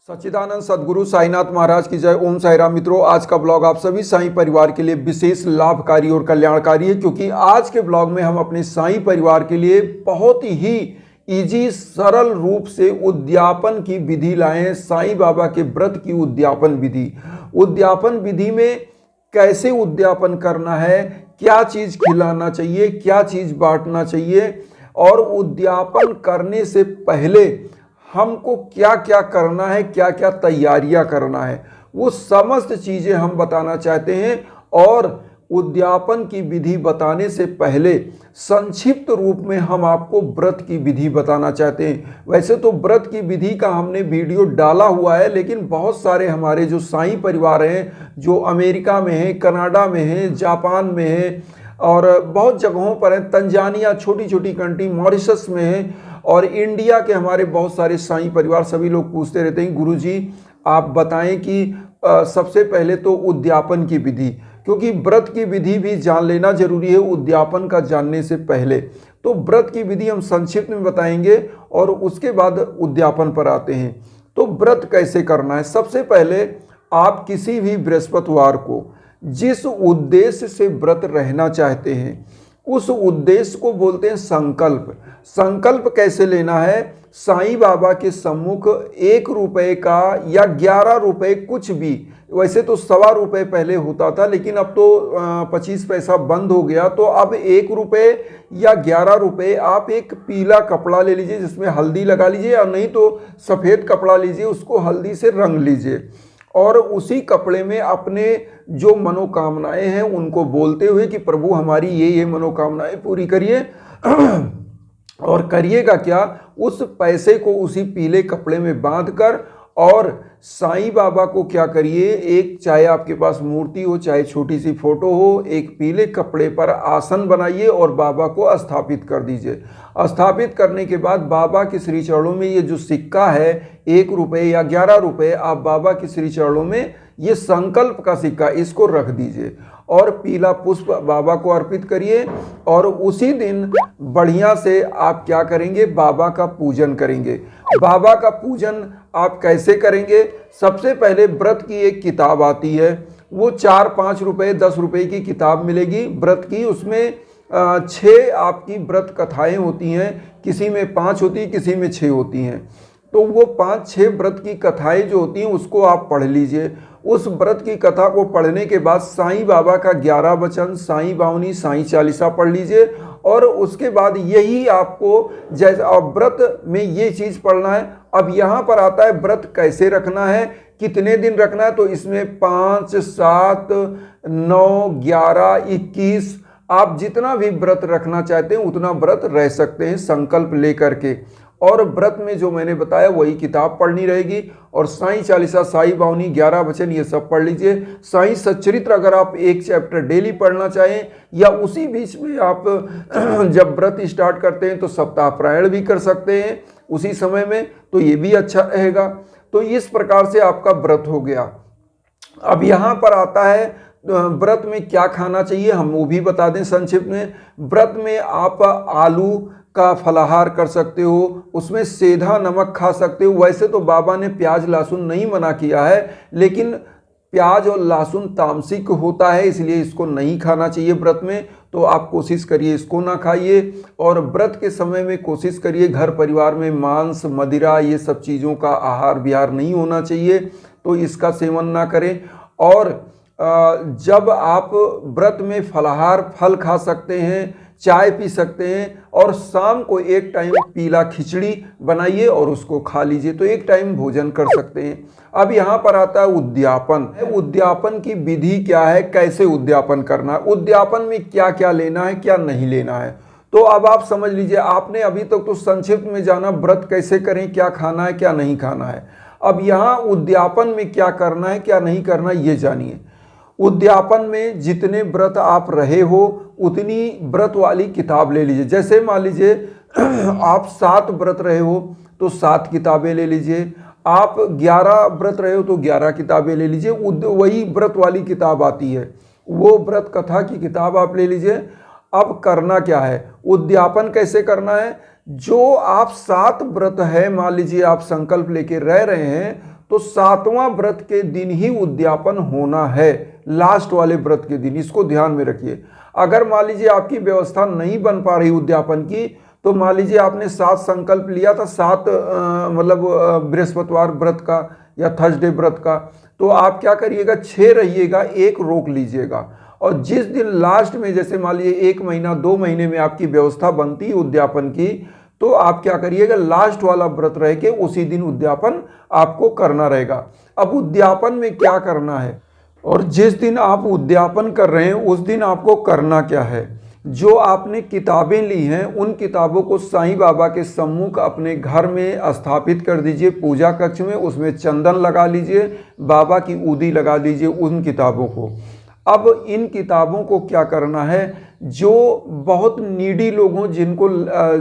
सच्चिदानंद सदगुरु साईनाथ महाराज की जय। ओम साई राम। मित्रों, आज का ब्लॉग आप सभी साईं परिवार के लिए विशेष लाभकारी और कल्याणकारी है, क्योंकि आज के ब्लॉग में हम अपने साईं परिवार के लिए बहुत ही इजी सरल रूप से उद्यापन की विधि लाए हैं। साईं बाबा के व्रत की उद्यापन विधि। उद्यापन विधि में कैसे उद्यापन करना है, क्या चीज खिलाना चाहिए, क्या चीज बांटना चाहिए, और उद्यापन करने से पहले हमको क्या क्या करना है, क्या क्या तैयारियां करना है, वो समस्त चीजें हम बताना चाहते हैं। और उद्यापन की विधि बताने से पहले संक्षिप्त रूप में हम आपको व्रत की विधि बताना चाहते हैं। वैसे तो व्रत की विधि का हमने वीडियो डाला हुआ है, लेकिन बहुत सारे हमारे जो साईं परिवार हैं, जो अमेरिका में हैं, कनाडा में हैं, जापान में हैं और बहुत जगहों पर है, तंजानिया, छोटी छोटी कंट्री, मॉरिशस में है, और इंडिया के हमारे बहुत सारे साईं परिवार, सभी लोग पूछते रहते हैं गुरुजी आप बताएं कि सबसे पहले तो उद्यापन की विधि, क्योंकि व्रत की विधि भी जान लेना जरूरी है उद्यापन का जानने से पहले। तो व्रत की विधि हम संक्षिप्त में बताएंगे और उसके बाद उद्यापन पर आते हैं। तो व्रत कैसे करना है, सबसे पहले आप किसी भी बृहस्पतिवार को जिस उद्देश्य से व्रत रहना चाहते हैं उस उद्देश्य को बोलते हैं संकल्प। संकल्प कैसे लेना है, साईं बाबा के सम्मुख 1 रुपए का या 11 रुपए, कुछ भी, वैसे तो ₹1.25 पहले होता था, लेकिन अब तो 25 पैसा बंद हो गया, तो अब 1 रुपए या 11 रुपए आप एक पीला कपड़ा ले लीजिए जिसमें हल्दी लगा लीजिए, और नहीं तो सफ़ेद कपड़ा लीजिए, उसको हल्दी से रंग लीजिए, और उसी कपड़े में अपने जो मनोकामनाएं हैं उनको बोलते हुए कि प्रभु हमारी ये मनोकामनाएं पूरी करिए। और करिएगा क्या, उस पैसे को उसी पीले कपड़े में बांधकर और साईं बाबा को क्या करिए, एक, चाहे आपके पास मूर्ति हो चाहे छोटी सी फोटो हो, एक पीले कपड़े पर आसन बनाइए और बाबा को स्थापित कर दीजिए। स्थापित करने के बाद बाबा के श्री चरणों में ये जो सिक्का है 1 रुपए या 11 रुपए, आप बाबा के श्री चरणों में ये संकल्प का सिक्का, इसको रख दीजिए और पीला पुष्प बाबा को अर्पित करिए। और उसी दिन बढ़िया से आप क्या करेंगे, बाबा का पूजन करेंगे। बाबा का पूजन आप कैसे करेंगे, सबसे पहले व्रत की एक किताब आती है, वो 4-5 रुपए 10 रुपए की किताब मिलेगी व्रत की। उसमें 6 आपकी व्रत कथाएं होती हैं, किसी में 5 होती है, किसी में 6 होती हैं। तो वो 5-6 व्रत की कथाएं जो होती हैं उसको आप पढ़ लीजिए। उस व्रत की कथा को पढ़ने के बाद साईं बाबा का 11 वचन, साईं बावनी, साईं चालीसा पढ़ लीजिए, और उसके बाद यही आपको जैसे व्रत में ये चीज़ पढ़ना है। अब यहाँ पर आता है व्रत कैसे रखना है, कितने दिन रखना है, तो इसमें 5, 7, 9, 11, 21, आप जितना भी व्रत रखना चाहते हैं उतना व्रत रह सकते हैं संकल्प लेकर के। और व्रत में जो मैंने बताया वही किताब पढ़नी रहेगी, और साईं चालीसा, साईं बावनी, 11 वचन, ये सब पढ़ लीजिए। साईं सच्चरित्र अगर आप 1 चैप्टर डेली पढ़ना चाहें, या उसी बीच में आप जब व्रत स्टार्ट करते हैं तो सप्ताह पारायण भी कर सकते हैं उसी समय में, तो ये भी अच्छा रहेगा। तो इस प्रकार से आपका व्रत हो गया। अब यहाँ पर आता है व्रत में क्या खाना चाहिए, हम वो भी बता दें संक्षिप्त में। व्रत में आप आलू का फलाहार कर सकते हो, उसमें सेंधा नमक खा सकते हो। वैसे तो बाबा ने प्याज लहसुन नहीं मना किया है, लेकिन प्याज और लहसुन तामसिक होता है, इसलिए इसको नहीं खाना चाहिए व्रत में, तो आप कोशिश करिए इसको ना खाइए। और व्रत के समय में कोशिश करिए घर परिवार में मांस, मदिरा, ये सब चीज़ों का आहार विहार नहीं होना चाहिए, तो इसका सेवन ना करें। और जब आप व्रत में फलाहार फल खा सकते हैं, चाय पी सकते हैं, और शाम को एक टाइम पीला खिचड़ी बनाइए और उसको खा लीजिए, तो एक टाइम भोजन कर सकते हैं। अब यहाँ पर आता है उद्यापन। उद्यापन की विधि क्या है, कैसे उद्यापन करना है, उद्यापन में क्या क्या लेना है, क्या नहीं लेना है। तो अब आप समझ लीजिए, आपने अभी तक तो संक्षिप्त में जाना व्रत कैसे करें, क्या खाना है, क्या नहीं खाना है। अब यहाँ उद्यापन में क्या करना है, क्या नहीं करना, ये जानिए। उद्यापन में जितने व्रत आप रहे हो उतनी व्रत वाली किताब ले लीजिए। जैसे मान लीजिए आप 7 व्रत रहे हो तो 7 किताबें ले लीजिए, आप 11 व्रत रहे हो तो 11 किताबें ले लीजिए। वही व्रत वाली किताब आती है, वो व्रत कथा की किताब आप ले लीजिए। अब करना क्या है, उद्यापन कैसे करना है, जो आप 7 व्रत है, मान लीजिए आप संकल्प लेके रह रहे हैं, तो 7वां व्रत के दिन ही उद्यापन होना है, लास्ट वाले व्रत के दिन। इसको ध्यान में रखिए। अगर मान लीजिए आपकी व्यवस्था नहीं बन पा रही उद्यापन की, तो मान लीजिए आपने 7 संकल्प लिया था, 7 बृहस्पतिवार व्रत का या थर्सडे व्रत का, तो आप क्या करिएगा, 6 रहिएगा, 1 रोक लीजिएगा। और जिस दिन लास्ट में, जैसे मान लीजिए 1 महीना 2 महीने में आपकी व्यवस्था बनती है उद्यापन की, तो आप क्या करिएगा, लास्ट वाला व्रत रह के उसी दिन उद्यापन आपको करना रहेगा। अब उद्यापन में क्या करना है, और जिस दिन आप उद्यापन कर रहे हैं उस दिन आपको करना क्या है। जो आपने किताबें ली हैं उन किताबों को साईं बाबा के सम्मुख अपने घर में स्थापित कर दीजिए, पूजा कक्ष में। उसमें चंदन लगा लीजिए, बाबा की ऊदी लगा दीजिए उन किताबों को। अब इन किताबों को क्या करना है, जो बहुत नीडी लोग हों,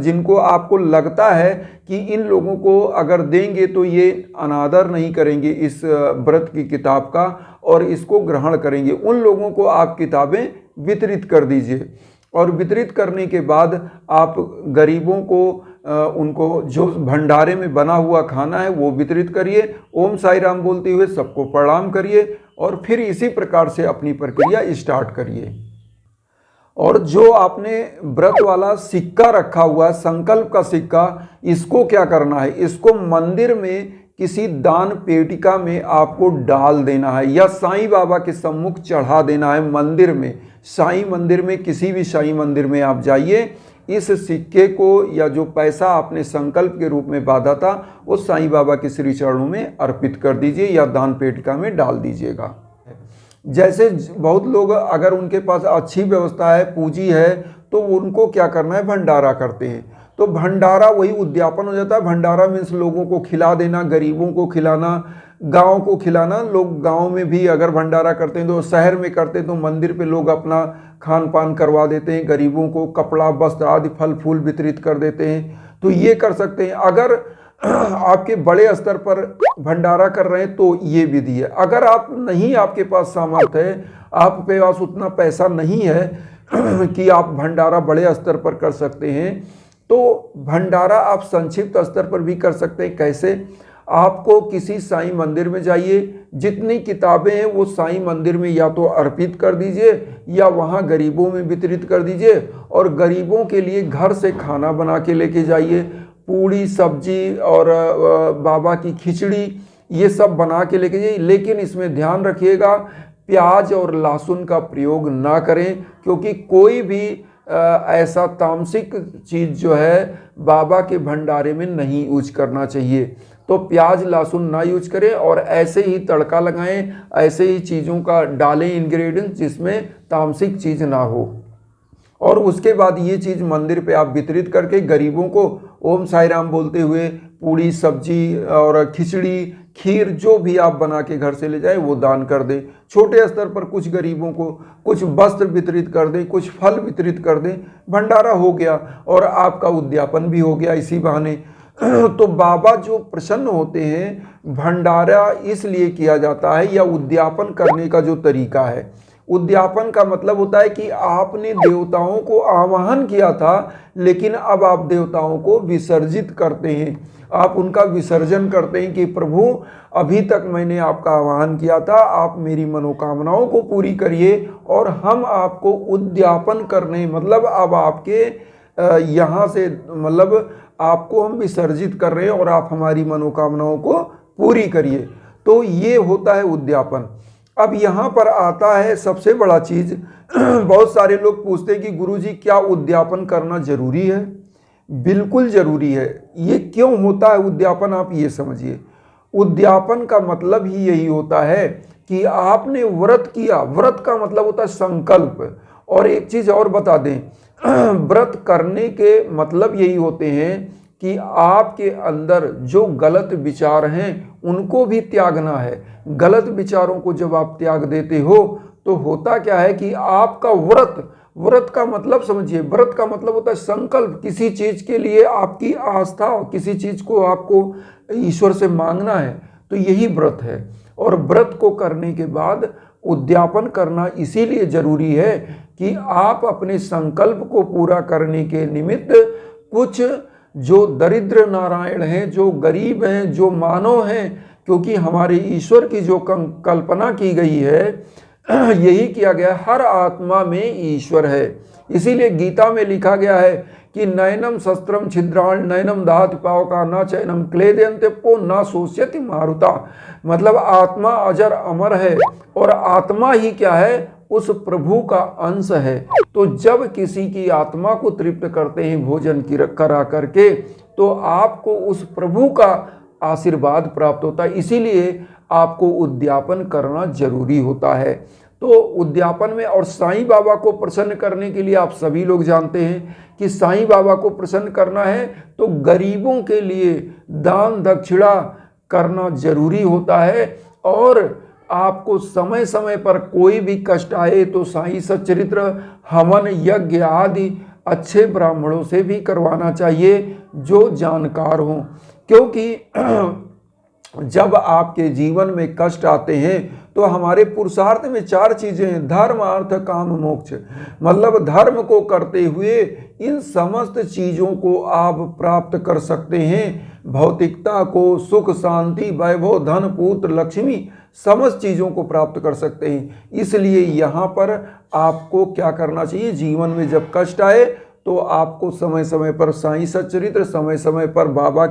जिनको आपको लगता है कि इन लोगों को अगर देंगे तो ये अनादर नहीं करेंगे इस व्रत की किताब का और इसको ग्रहण करेंगे, उन लोगों को आप किताबें वितरित कर दीजिए। और वितरित करने के बाद आप गरीबों को उनको जो भंडारे में बना हुआ खाना है वो वितरित करिए। ओम साई राम बोलते हुए सबको प्रणाम करिए और फिर इसी प्रकार से अपनी प्रक्रिया स्टार्ट करिए। और जो आपने व्रत वाला सिक्का रखा हुआ, संकल्प का सिक्का, इसको क्या करना है, इसको मंदिर में किसी दान पेटिका में आपको डाल देना है या साईं बाबा के सम्मुख चढ़ा देना है। मंदिर में, साईं मंदिर में, किसी भी साईं मंदिर में आप जाइए, इस सिक्के को या जो पैसा आपने संकल्प के रूप में बांधा था वो साईं बाबा के श्री चरणों में अर्पित कर दीजिए या दान पेटिका में डाल दीजिएगा। जैसे बहुत लोग, अगर उनके पास अच्छी व्यवस्था है, पूंजी है, तो उनको क्या करना है, भंडारा करते हैं। तो भंडारा वही उद्यापन हो जाता है। भंडारा मीन्स लोगों को खिला देना, गरीबों को खिलाना, गांव को खिलाना। लोग गांव में भी अगर भंडारा करते हैं, तो शहर में करते हैं तो मंदिर पे लोग अपना खान पान करवा देते हैं, गरीबों को कपड़ा वस्त्र आदि फल फूल वितरित कर देते हैं, तो ये कर सकते हैं। अगर आपके बड़े स्तर पर भंडारा कर रहे हैं तो ये विधि है। अगर आप नहीं, आपके पास सामर्थ्य है, आपके पास उतना पैसा नहीं है कि आप भंडारा बड़े स्तर पर कर सकते हैं, तो भंडारा आप संक्षिप्त स्तर पर भी कर सकते हैं। कैसे, आपको किसी साईं मंदिर में जाइए, जितनी किताबें हैं वो साईं मंदिर में या तो अर्पित कर दीजिए या वहाँ गरीबों में वितरित कर दीजिए। और गरीबों के लिए घर से खाना बना के लेके जाइए, पूड़ी सब्जी और बाबा की खिचड़ी, ये सब बना के लेके जाइए। लेकिन इसमें ध्यान रखिएगा, प्याज और लहसुन का प्रयोग ना करें, क्योंकि कोई भी ऐसा तामसिक चीज़ जो है बाबा के भंडारे में नहीं यूज करना चाहिए। तो प्याज लहसुन ना यूज करें और ऐसे ही तड़का लगाएं, ऐसे ही चीज़ों का डालें इंग्रेडिएंट्स जिसमें तामसिक चीज़ ना हो। और उसके बाद ये चीज़ मंदिर पे आप वितरित करके गरीबों को ओम साई राम बोलते हुए पूड़ी सब्जी और खिचड़ी खीर जो भी आप बना के घर से ले जाएं वो दान कर दें। छोटे स्तर पर कुछ गरीबों को कुछ वस्त्र वितरित कर दें, कुछ फल वितरित कर दें। भंडारा हो गया और आपका उद्यापन भी हो गया इसी बहाने। तो बाबा जो प्रसन्न होते हैं, भंडारा इसलिए किया जाता है या उद्यापन करने का जो तरीका है, उद्यापन का मतलब होता है कि आपने देवताओं को आवाहन किया था लेकिन अब आप देवताओं को विसर्जित करते हैं, आप उनका विसर्जन करते हैं कि प्रभु अभी तक मैंने आपका आह्वान किया था, आप मेरी मनोकामनाओं को पूरी करिए और हम आपको उद्यापन करने, मतलब अब आपके यहाँ से, मतलब आपको हम विसर्जित कर रहे हैं और आप हमारी मनोकामनाओं को पूरी करिए। तो ये होता है उद्यापन। अब यहाँ पर आता है सबसे बड़ा चीज़। बहुत सारे लोग पूछते हैं कि गुरुजी क्या उद्यापन करना जरूरी है? बिल्कुल जरूरी है। ये क्यों होता है उद्यापन, आप ये समझिए। उद्यापन का मतलब ही यही होता है कि आपने व्रत किया। व्रत का मतलब होता है संकल्प। और एक चीज़ और बता दें, व्रत करने के मतलब यही होते हैं कि आपके अंदर जो गलत विचार हैं उनको भी त्यागना है। गलत विचारों को जब आप त्याग देते हो तो होता क्या है कि आपका व्रत का मतलब समझिए, व्रत का मतलब होता है संकल्प। किसी चीज़ के लिए आपकी आस्था और किसी चीज़ को आपको ईश्वर से मांगना है, तो यही व्रत है। और व्रत को करने के बाद उद्यापन करना इसीलिए जरूरी है कि आप अपने संकल्प को पूरा करने के निमित्त कुछ जो दरिद्र नारायण हैं, जो गरीब हैं, जो मानव हैं, क्योंकि हमारे ईश्वर की जो कल्पना की गई है यही किया गया, हर आत्मा में ईश्वर है। इसीलिए गीता में लिखा गया है कि नयनम शस्त्रम छिद्राण नयनम दहाति पावका न चैनम क्लेदयन्ते पो न शोष्यति मारुता। मतलब आत्मा अजर अमर है और आत्मा ही क्या है, उस प्रभु का अंश है। तो जब किसी की आत्मा को तृप्त करते हैं भोजन की करा करके, तो आपको उस प्रभु का आशीर्वाद प्राप्त होता है। इसीलिए आपको उद्यापन करना जरूरी होता है। तो उद्यापन में, और साईं बाबा को प्रसन्न करने के लिए आप सभी लोग जानते हैं कि साईं बाबा को प्रसन्न करना है तो गरीबों के लिए दान दक्षिणा करना जरूरी होता है। और आपको समय समय पर कोई भी कष्ट आए तो साईं सच्चरित्र हवन यज्ञ आदि अच्छे ब्राह्मणों से भी करवाना चाहिए जो जानकार हों। क्योंकि जब आपके जीवन में कष्ट आते हैं तो हमारे पुरुषार्थ में 4 चीजें हैं, धर्म अर्थ काम मोक्ष। मतलब धर्म को करते हुए इन समस्त चीजों को आप प्राप्त कर सकते हैं। भौतिकता को, सुख शांति वैभव धन पुत्र लक्ष्मी समस्त चीज़ों को प्राप्त कर सकते हैं। इसलिए यहाँ पर आपको क्या करना चाहिए, जीवन में जब कष्ट आए तो आपको समय समय पर साईं सच्चरित्र, समय समय पर बाबा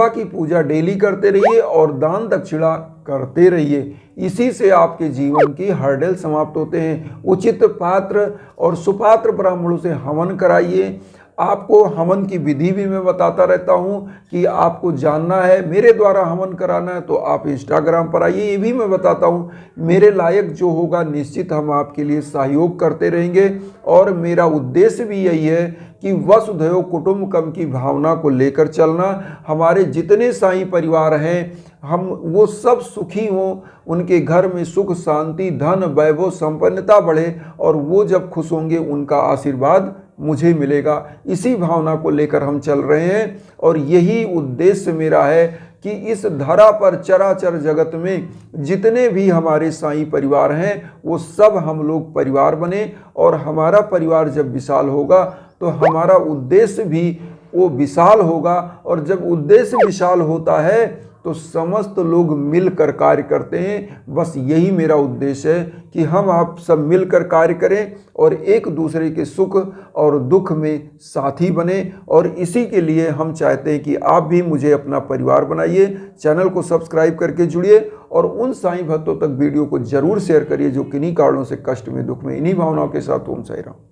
की पूजा डेली करते रहिए और दान दक्षिणा करते रहिए। इसी से आपके जीवन की हर्डल समाप्त होते हैं। उचित पात्र और सुपात्र ब्राह्मणों से हवन कराइए। आपको हवन की विधि भी मैं बताता रहता हूं कि आपको जानना है, मेरे द्वारा हवन कराना है तो आप इंस्टाग्राम पर आइए, ये भी मैं बताता हूं। मेरे लायक जो होगा निश्चित हम आपके लिए सहयोग करते रहेंगे। और मेरा उद्देश्य भी यही है कि वसुधैव कुटुंबकम की भावना को लेकर चलना। हमारे जितने साईं परिवार हैं हम वो सब सुखी हों, उनके घर में सुख शांति धन वैभव संपन्नता बढ़े, और वो जब खुश होंगे उनका आशीर्वाद मुझे मिलेगा। इसी भावना को लेकर हम चल रहे हैं और यही उद्देश्य मेरा है कि इस धरा पर चराचर जगत में जितने भी हमारे साईं परिवार हैं वो सब हम लोग परिवार बने। और हमारा परिवार जब विशाल होगा तो हमारा उद्देश्य भी वो विशाल होगा। और जब उद्देश्य विशाल होता है तो समस्त लोग मिलकर कार्य करते हैं। बस यही मेरा उद्देश्य है कि हम आप सब मिलकर कार्य करें और एक दूसरे के सुख और दुख में साथी बने। और इसी के लिए हम चाहते हैं कि आप भी मुझे अपना परिवार बनाइए। चैनल को सब्सक्राइब करके जुड़िए और उन साईं भक्तों तक वीडियो को जरूर शेयर करिए जो किन्हीं कारणों से कष्ट में दुख में। इन्हीं भावनाओं के साथ ओम साईं राम।